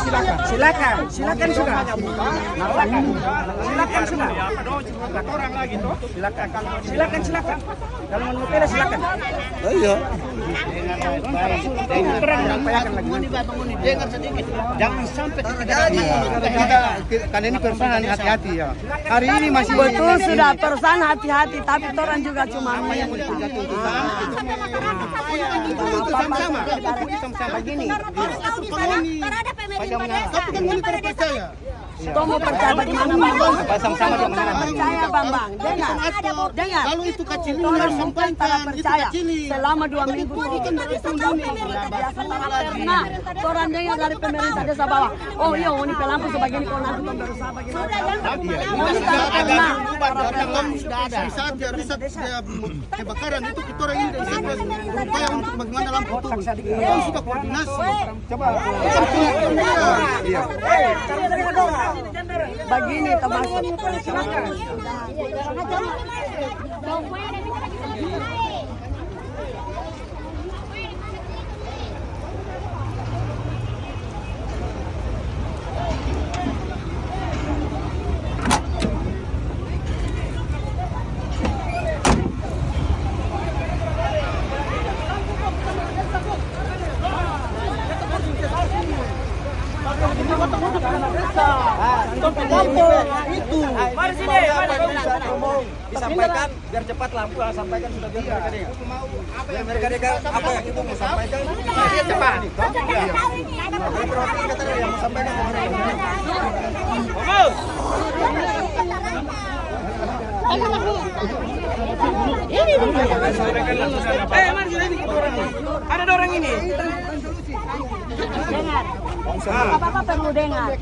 silakan. Silakan sudah. Silakan sudah. Orang lagi tuh. Silakan. Kalau mau pilih silakan. Oh iya. Dengar sedikit. Jangan sampai terjadi. Kita ini perusahaan hati-hati ya. Hari ini masih Betul sudah perusahaan hati-hati, tapi orang juga cuma sama-sama. Begini. Tapi kan mau terpercaya. Tomo percaya bagaimana Bambang? Sama-sama Percaya Bambang. Dengar. Kalau itu kecil Orang harus bukan tak sampaikan itu percaya. kecil. Selama 2 minggu biasa tak pernah. Orang dengar dari pemerintah desa bawah. Oh iya, ini pelampu sebagini kau nanti berusaha bagaimana? Ini tak pernah. Sudah ada. Saat dia riset dia kebakaran itu kita orang ini berupaya untuk bagaimana lampu turun. Kita sudah koordinasi. Coba. Begini termasuk. Mari sini. Disampaikan biar cepat lampu sampaikan sudah biar mereka dengar. Biar mereka dengar apa yang ibu mau sampaikan. Dia cepat. Yang mau sampaikan. Mari sini. Ada orang ini. Dengar. Apa-apa perlu dengar.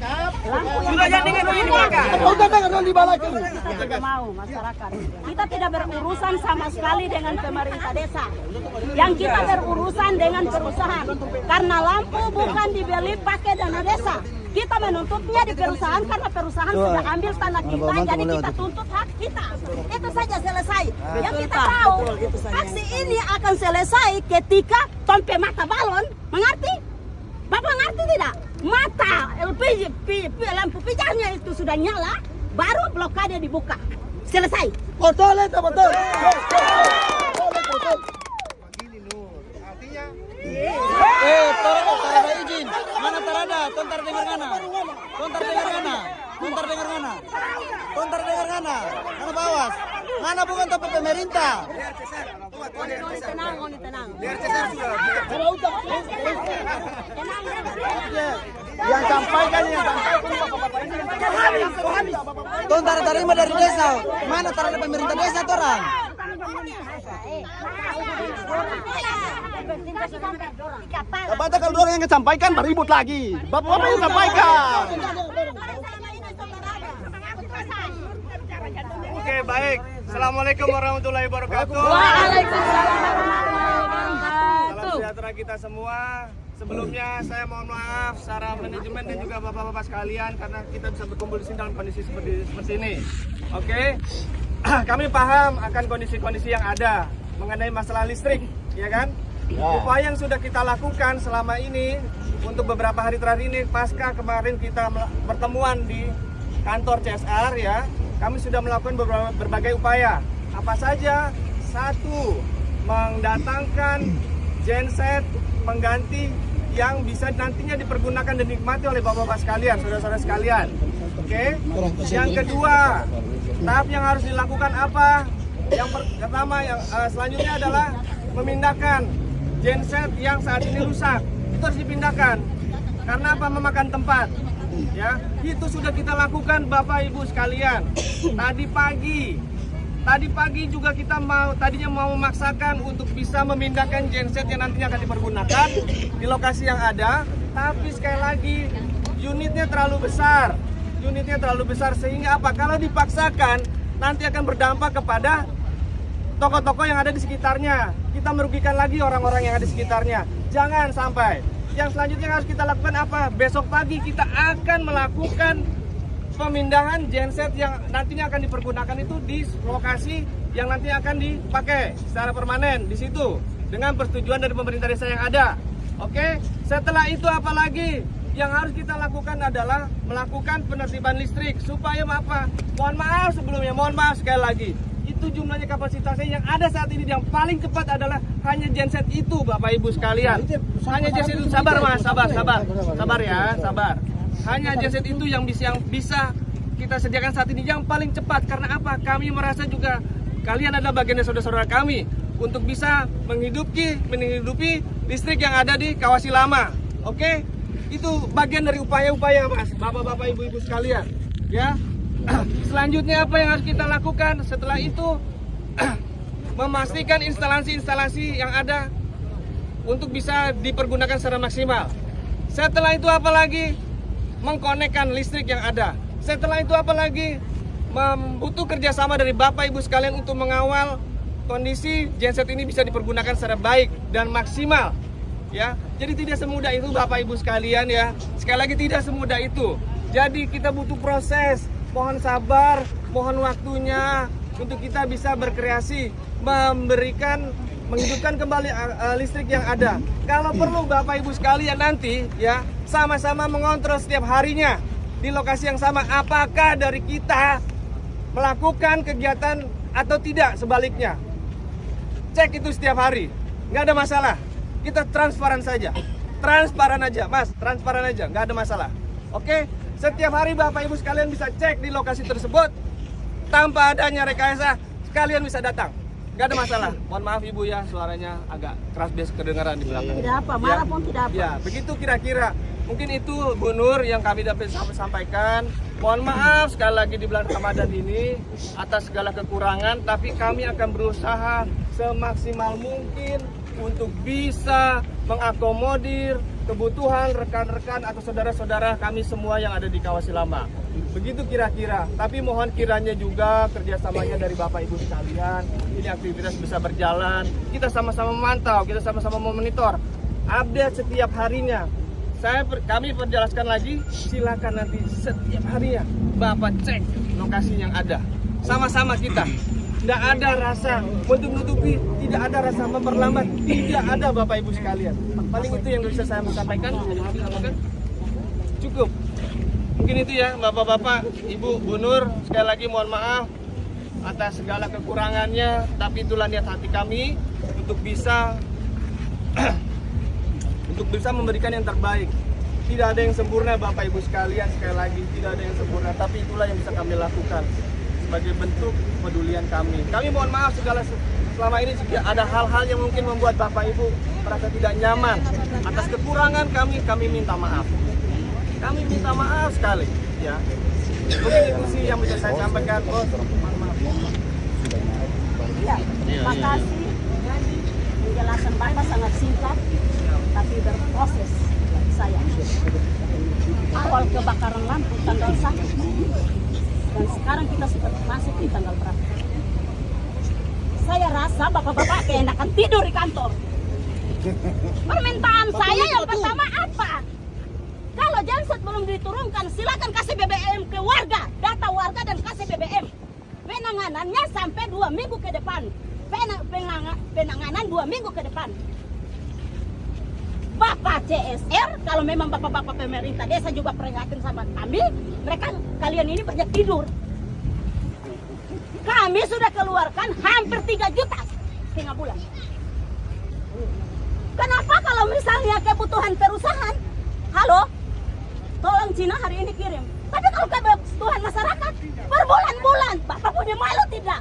Sudah jangan dengar begini Kakak. Udah dengar dong di belakang. Tidak mau masyarakat. Kita tidak berurusan sama sekali dengan pemerintah desa. Yang kita berurusan dengan perusahaan. Karena lampu bukan dibeli pakai dana desa. Kita menuntutnya di perusahaan karena perusahaan sudah ambil tanah kita, jadi kita tuntut hak kita. Itu saja selesai. Yang kita tahu, aksi ini akan selesai ketika tompe mata balon, mengerti? Bapak ngerti tidak? Mata LPG, lampu pijarnya itu sudah nyala, baru blokade dibuka. Selesai. Betul itu betul. Begini Nur. Artinya Tarada izin. Mana tarada? Tontar dengar ngana. Mana bawas? Mana bukan tapi pemerintah? Tenang. Yang sampaikan bapak-bapak ini. Tontar terima dari desa. Mana tarada pemerintah desa orang? Bapak kalau orang yang sampaikan beribut lagi. Bapak yang sampaikan. Oke, baik. Assalamualaikum warahmatullahi wabarakatuh. Waalaikumsalam warahmatullahi Salam wabarakatuh. sejahtera kita semua. Sebelumnya saya mohon maaf secara manajemen dan juga bapak-bapak sekalian karena kita bisa berkumpul di sini dalam kondisi seperti ini. Oke. Kami paham akan kondisi-kondisi yang ada mengenai masalah listrik, ya kan? Upaya yang sudah kita lakukan selama ini untuk beberapa hari terakhir ini pasca kemarin kita pertemuan di kantor CSR ya, kami sudah melakukan berbagai upaya. Apa saja? Satu, mendatangkan genset pengganti yang bisa nantinya dipergunakan dan dinikmati oleh bapak-bapak sekalian, saudara-saudara sekalian. Oke. Yang kedua, tahap yang harus dilakukan apa? Yang pertama, yang selanjutnya adalah memindahkan genset yang saat ini rusak. Itu harus dipindahkan. Karena apa? Memakan tempat. Ya, itu sudah kita lakukan Bapak Ibu sekalian. Tadi pagi juga kita tadinya mau memaksakan untuk bisa memindahkan genset yang nantinya akan dipergunakan di lokasi yang ada, tapi sekali lagi unitnya terlalu besar sehingga apa? Kalau dipaksakan nanti akan berdampak kepada toko-toko yang ada di sekitarnya. Kita merugikan lagi orang-orang yang ada di sekitarnya. Jangan sampai. Yang selanjutnya harus kita lakukan apa? Besok pagi kita akan melakukan pemindahan genset yang nantinya akan dipergunakan itu di lokasi yang nantinya akan dipakai secara permanen di situ dengan persetujuan dari pemerintah desa yang ada. Oke, setelah itu apa lagi? Yang harus kita lakukan adalah melakukan penertiban listrik supaya apa? Mohon maaf sebelumnya, mohon maaf sekali lagi. Itu jumlahnya kapasitasnya yang ada saat ini yang paling cepat adalah hanya genset itu, Bapak Ibu sekalian. Hanya genset itu, sabar Mas, sabar ya, sabar. Hanya genset itu yang bisa kita sediakan saat ini yang paling cepat. Karena apa? Kami merasa juga kalian adalah bagian dari saudara-saudara kami untuk bisa menghidupi listrik yang ada di Kawasi Lama. Oke? Itu bagian dari upaya-upaya Mas, Bapak-bapak, Ibu-ibu sekalian. Ya. Selanjutnya apa yang harus kita lakukan? Setelah itu memastikan instalasi-instalasi yang ada untuk bisa dipergunakan secara maksimal. Setelah itu apa lagi? Mengkonekkan listrik yang ada. Setelah itu apa lagi? Butuh kerjasama dari Bapak Ibu sekalian untuk mengawal kondisi genset ini bisa dipergunakan secara baik dan maksimal. Ya, jadi tidak semudah itu Bapak Ibu sekalian ya. Sekali lagi tidak semudah itu. Jadi kita butuh proses. Mohon sabar, mohon waktunya untuk kita bisa berkreasi, menghidupkan kembali listrik yang ada. Kalau perlu Bapak Ibu sekalian nanti ya sama-sama mengontrol setiap harinya di lokasi yang sama apakah dari kita melakukan kegiatan atau tidak sebaliknya. Cek itu setiap hari, nggak ada masalah. Kita transparan saja, transparan aja, Mas, transparan aja, nggak ada masalah. Oke, setiap hari Bapak Ibu sekalian bisa cek di lokasi tersebut tanpa adanya rekayasa, sekalian bisa datang, nggak ada masalah. Mohon maaf Ibu ya, suaranya agak keras biasa kedengaran di belakang. Tidak apa, marah pun tidak apa. Ya, begitu kira-kira. Mungkin itu Bu Nur yang kami dapat sampaikan. Mohon maaf sekali lagi di bulan Ramadan ini atas segala kekurangan, tapi kami akan berusaha semaksimal mungkin untuk bisa mengakomodir kebutuhan rekan-rekan atau saudara-saudara kami semua yang ada di Kawasi Lama. Begitu kira-kira, tapi mohon kiranya juga kerjasamanya dari Bapak Ibu sekalian, ini aktivitas bisa berjalan, kita sama-sama memantau, kita sama-sama memonitor, update setiap harinya. Kami perjelaskan lagi, silakan nanti setiap harinya Bapak cek lokasi yang ada, sama-sama kita. Tidak ada rasa menutupi, tidak ada rasa memperlambat, tidak ada Bapak Ibu sekalian. Paling itu yang bisa saya sampaikan. Cukup. Mungkin itu ya Bapak-bapak, Ibu, Bu Nur. Sekali lagi mohon maaf atas segala kekurangannya, tapi itulah niat hati kami untuk bisa memberikan yang terbaik. Tidak ada yang sempurna Bapak Ibu sekalian, sekali lagi tidak ada yang sempurna, tapi itulah yang bisa kami lakukan sebagai bentuk kepedulian kami. Kami mohon maaf selama ini jika ada hal-hal yang mungkin membuat Bapak Ibu merasa tidak nyaman. Atas kekurangan kami minta maaf. Kami minta maaf sekali ya. Mungkin itu sih yang bisa saya sampaikan, Bos. Ya, terima kasih. Penjelasan Bapak sangat singkat, tapi berproses bagi saya. Awal kebakaran lampu tanggal 1, dan sekarang kita sudah masuk di tanggal berapa? Saya rasa bapak-bapak keenakan tidur di kantor. Permintaan saya yang pertama apa? Kalau genset belum diturunkan, silakan kasih BBM ke warga, data warga dan kasih BBM. Penanganannya sampai 2 minggu ke depan. Penanganan 2 minggu ke depan. Bapak CSR, kalau memang bapak-bapak pemerintah desa juga prihatin sama kami, kalian ini banyak tidur. Kami sudah keluarkan hampir 3 juta setengah bulan. Kenapa kalau misalnya kebutuhan perusahaan, halo, tolong Cina hari ini kirim. Tapi kalau kebutuhan masyarakat, berbulan-bulan, Bapak punya malu tidak?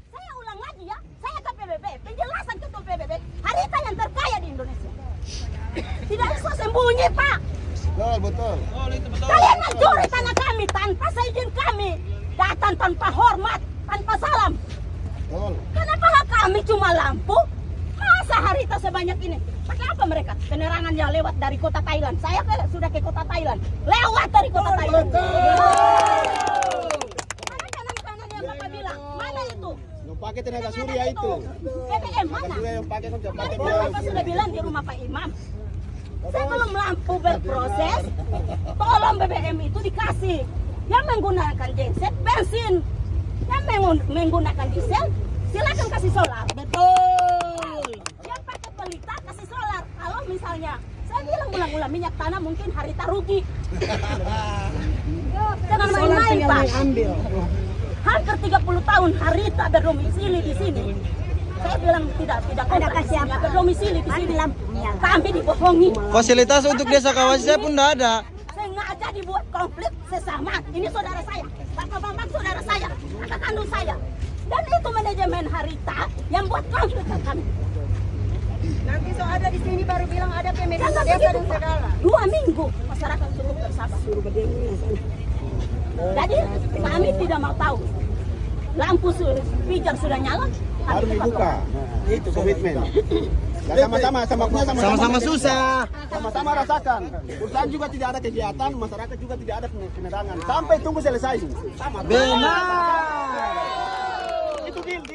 Saya ulang lagi ya, saya ke PBB, penjelasan ketua PBB, Harita yang terkaya di Indonesia. Tidak bisa sembunyi Pak. Betul. Kalian mencuri tanah kami tanpa seizin kami, datang tanpa hormat, tanpa salam. Kenapa hak kami cuma lampu? Masa Harita sebanyak ini? Pakai apa mereka? Penerangan yang lewat dari kota Thailand. Saya sudah ke kota Thailand. Lewat dari kota Thailand. Mana kanan-kanan yang Bapak bilang? Mana itu? Yang pakai tenaga surya itu. BBM mana? Yang pakai Tadi Bapak sudah bilang di rumah Pak Imam. Sebelum lampu berproses, tolong BBM itu dikasih. Yang menggunakan genset, bensin. Yang menggunakan diesel, silakan kasih solar. Betul. Yang pakai pelita kasih misalnya, saya bilang ulang-ulang minyak tanah mungkin Harita rugi. Jangan main-main, Pak. Hampir 30 tahun Harita berdomisili di sini. Saya bilang tidak kontrak siapa berdomisili di sini. Kami dibohongi. Fasilitas untuk desa Kawasi saya pun tidak ada. Sengaja dibuat konflik sesama. Ini saudara saya, Pak Bambang saudara saya, kakak kandung saya. Dan itu manajemen Harita yang buat konflik ke kami. Nanti so ada di sini baru bilang ada pemerintah desa dan segala. 2 minggu masyarakat suruh bersabar. Jadi kami tidak mau tahu. Lampu pijar sudah nyala. Baru dibuka. Nah, itu komitmen. Dan sama-sama susah. Sama-sama rasakan. Perusahaan juga tidak ada kegiatan, masyarakat juga tidak ada penerangan. Sampai tunggu selesai. Sama. Benar. Itu deal.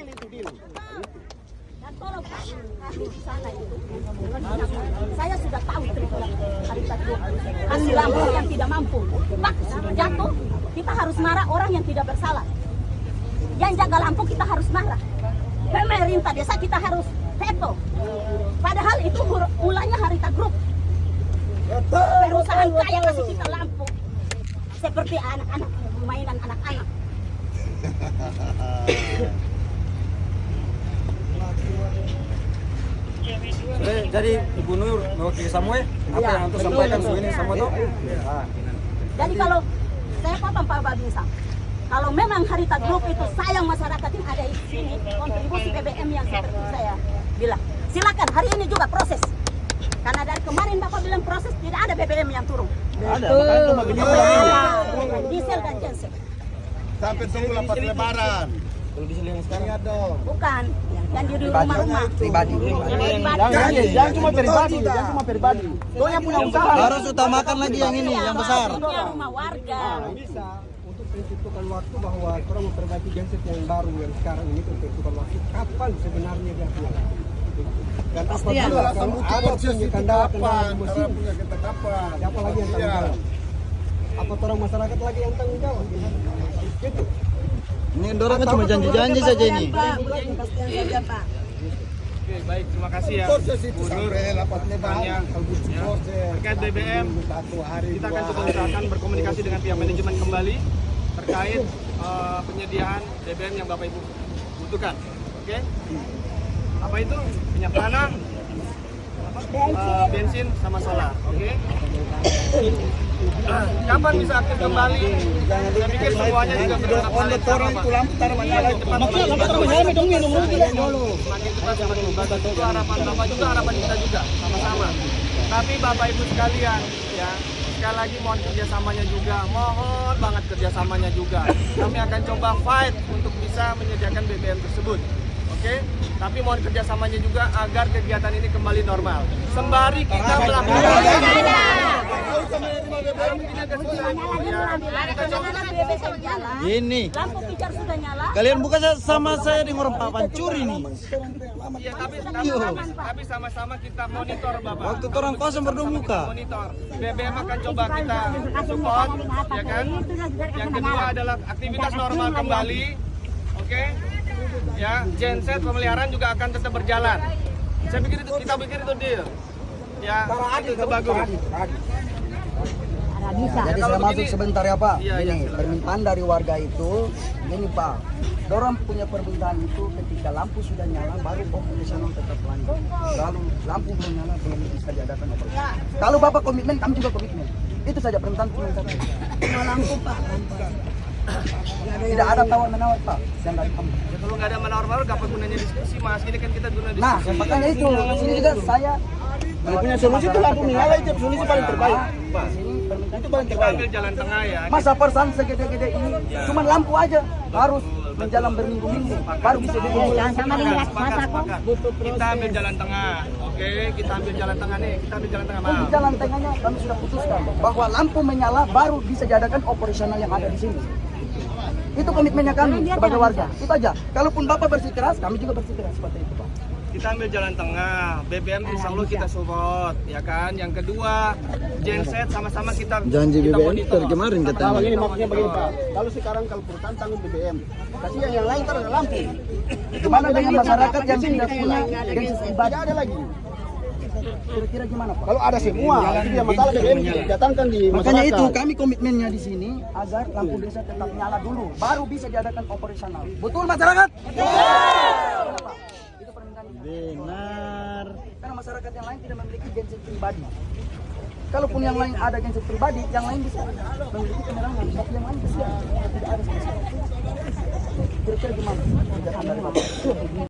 Dan tolong Pak, kami di sana itu. Saya sudah tahu triknya Harita itu. Kasih lampu yang tidak mampu. Pak, jatuh, kita harus marah orang yang tidak bersalah. Yang jaga lampu kita harus marah. Pemerintah desa kita harus veto. Padahal itu ulahnya Harita Group. Perusahaan kaya kasih kita lampu. Seperti anak-anak, mainan anak-anak. Jadi Ibu Nur mewakili Samuel, apa yang untuk sampaikan ini sama tuh? Jadi kalau saya potong Pak Babinsa, kalau memang Harita Group itu sayang masyarakat yang ada di sini, kontribusi BBM yang seperti saya bilang, silakan hari ini juga proses. Karena dari kemarin Bapak bilang proses tidak ada BBM yang turun. Ada, makanya cuma begini. Diesel dan genset. Sampai tunggu lepas lebaran. Kalau di sini yang sekarang ada. Bukan, yang di rumah-rumah. Pribadi. Jangan cuma pribadi. Kau yang punya usaha. Harus utamakan lagi yang ini, yang besar. Punya rumah warga. Bisa untuk menentukan waktu bahwa orang memperbaiki genset yang baru yang sekarang ini untuk menentukan waktu kapan sebenarnya dia punya. Dan apabila kalau ada punya kendaraan mesin, siapa lagi yang tanggung jawab? Apa orang masyarakat lagi yang tanggung jawab? Gitu. Ini dorong kan cuma janji-janji saja ini. Oke, baik, terima kasih ya. Bu Nur, tanya terkait BBM, kita akan coba usahakan berkomunikasi dengan pihak manajemen kembali terkait penyediaan BBM yang Bapak Ibu butuhkan. Oke? Apa itu? Minyak tanah, bensin sama solar. Oke? Kapan bisa aktif kembali? Saya pikir semuanya juga berharap hal yang sama, Pak. Semakin cepat semakin bagus. Itu harapan Bapak juga, harapan kita juga, sama-sama. Tapi Bapak Ibu sekalian, ya sekali lagi mohon kerjasamanya juga, mohon banget kerjasamanya juga. Kami akan coba fight untuk bisa menyediakan BBM tersebut. Oke, tapi mohon kerjasamanya juga agar kegiatan ini kembali normal. Sembari kita melakukan Ini. Lampu pijar sudah nyala. Kalian bukan sama saya di orang Pak Pancuri nih. Iya, tapi sama-sama kita monitor Bapak. Waktu orang kosong berdua muka. Monitor. BBM akan coba kita support, ya kan? Yang kedua adalah aktivitas normal kembali. Oke? Ya, genset pemeliharaan juga akan tetap berjalan. Saya pikir itu kita pikir itu deal. Ya, itu bagus. Jadi kalau saya masuk begini- sebentar ya Pak. Iya, Ini iya. permintaan dari warga itu, ini Pak. Dorang punya permintaan itu ketika lampu sudah nyala baru operasional tetap lanjut. Lalu lampu belum nyala belum bisa diadakan operasional. Kalau Bapak komitmen, kami juga komitmen. Itu saja permintaan komentar. Lampu Pak. Tidak ada tawar menawar Pak. Saya nggak paham. Ya, kalau nggak ada menawar-menawar, apa gunanya diskusi Mas? Ini kan kita guna Nah, diskusi. makanya itu. Sini juga saya. Kalau punya solusi itu lampu menyala itu solusi paling terbaik. Pak, Itu paling kita terbaik. ambil jalan tengah ya. Masa persan segede-gede ini cuma lampu aja harus menjalan berminggu-minggu baru bisa Jangan sama dengan masa kok. Kita ambil jalan tengah. Oke, kita ambil jalan tengah nih. Kita ambil jalan tengah. Di Maaf. jalan tengahnya kami sudah putuskan bahwa lampu menyala baru bisa diadakan operasional yang ada di sini. Itu komitmennya kami sebagai warga. Itu aja. Kalaupun Bapak bersikeras, kami juga bersikeras seperti itu Pak. Kita ambil jalan tengah. BBM insya Allah kita support, ya kan. Yang kedua, genset sama-sama kita Janji kita BBM monitor. dari kemarin Sama-sama katanya. Ini kita maksudnya begini monitor. Pak. Kalau sekarang kalau perusahaan tanggung BBM, kasih yang lain ntar ada lampu. Gimana dengan masyarakat yang tidak punya genset pribadi? Tidak ada lagi. Kira-kira gimana Pak? Kalau ada semua, itu dia masalah BBM datangkan di Makanya masyarakat. itu kami komitmennya di sini agar lampu desa tetap nyala dulu, baru bisa diadakan operasional. Betul masyarakat? Kenapa? Itu permintaan kita. Benar. Karena masyarakat yang lain tidak memiliki genset pribadi. Kalaupun yang lain ada genset pribadi, yang lain bisa memiliki penerangan, tapi yang lain bisa tidak ada sama sekali. Kira-kira gimana? Jangan dari Bapak.